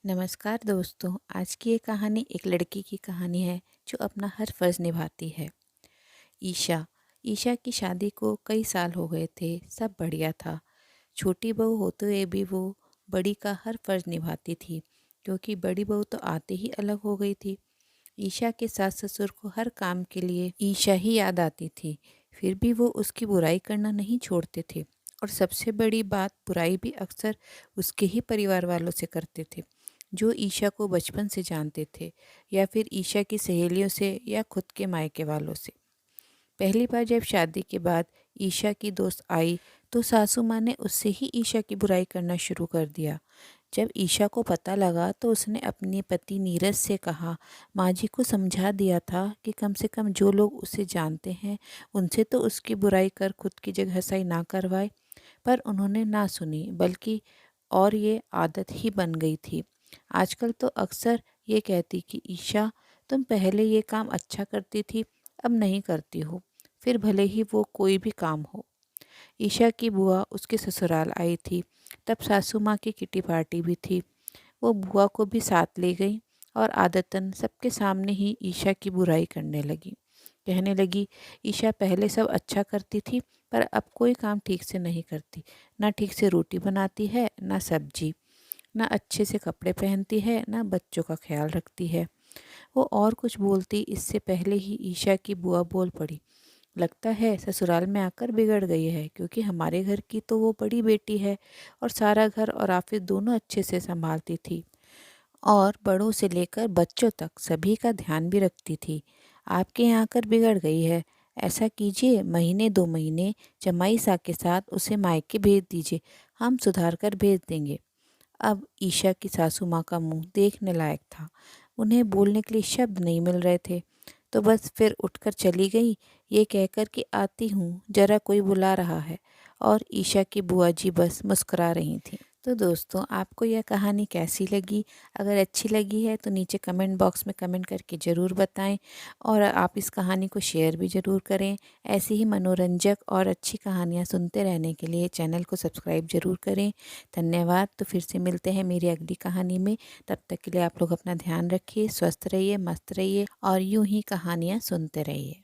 नमस्कार दोस्तों। आज की ये कहानी एक लड़की की कहानी है जो अपना हर फर्ज निभाती है। ईशा ईशा की शादी को कई साल हो गए थे। सब बढ़िया था। छोटी बहू होते हुए भी वो बड़ी का हर फर्ज निभाती थी, क्योंकि बड़ी बहू तो आते ही अलग हो गई थी। ईशा के सास ससुर को हर काम के लिए ईशा ही याद आती थी। फिर भी वो उसकी बुराई करना नहीं छोड़ते थे, और सबसे बड़ी बात, बुराई भी अक्सर उसके ही परिवार वालों से करते थे, जो ईशा को बचपन से जानते थे, या फिर ईशा की सहेलियों से, या खुद के मायके वालों से। पहली बार जब शादी के बाद ईशा की दोस्त आई, तो सासू माँ ने उससे ही ईशा की बुराई करना शुरू कर दिया। जब ईशा को पता लगा तो उसने अपने पति नीरज से कहा, माँ जी को समझा दिया था कि कम से कम जो लोग उसे जानते हैं उनसे तो उसकी बुराई कर खुद की जगह सही ना करवाए। पर उन्होंने ना सुनी, बल्कि और ये आदत ही बन गई थी। आजकल तो अक्सर ये कहती कि ईशा, तुम पहले ये काम अच्छा करती थी, अब नहीं करती हो, फिर भले ही वो कोई भी काम हो। ईशा की बुआ उसके ससुराल आई थी। तब सासू माँ की किटी पार्टी भी थी। वो बुआ को भी साथ ले गई, और आदतन सबके सामने ही ईशा की बुराई करने लगी। कहने लगी, ईशा पहले सब अच्छा करती थी, पर अब कोई काम ठीक से नहीं करती। ना ठीक से रोटी बनाती है, ना सब्जी, ना अच्छे से कपड़े पहनती है, ना बच्चों का ख्याल रखती है। वो और कुछ बोलती इससे पहले ही ईशा की बुआ बोल पड़ी, लगता है ससुराल में आकर बिगड़ गई है, क्योंकि हमारे घर की तो वो बड़ी बेटी है, और सारा घर और ऑफिस दोनों अच्छे से संभालती थी, और बड़ों से लेकर बच्चों तक सभी का ध्यान भी रखती थी। आपके यहाँ आकर बिगड़ गई है। ऐसा कीजिए, महीने 2 महीने जमाई सा के साथ उसे मायके भेज दीजिए, हम सुधार कर भेज देंगे। अब ईशा की सासू माँ का मुंह देखने लायक था। उन्हें बोलने के लिए शब्द नहीं मिल रहे थे, तो बस फिर उठकर चली गई, ये कहकर कि आती हूँ, जरा कोई बुला रहा है। और ईशा की बुआ जी बस मुस्कुरा रही थीं। तो दोस्तों, आपको यह कहानी कैसी लगी? अगर अच्छी लगी है तो नीचे कमेंट बॉक्स में कमेंट करके ज़रूर बताएं, और आप इस कहानी को शेयर भी ज़रूर करें। ऐसी ही मनोरंजक और अच्छी कहानियाँ सुनते रहने के लिए चैनल को सब्सक्राइब ज़रूर करें। धन्यवाद। तो फिर से मिलते हैं मेरी अगली कहानी में। तब तक के लिए आप लोग अपना ध्यान रखिए, स्वस्थ रहिए, मस्त रहिए, और यूं ही कहानियाँ सुनते रहिए।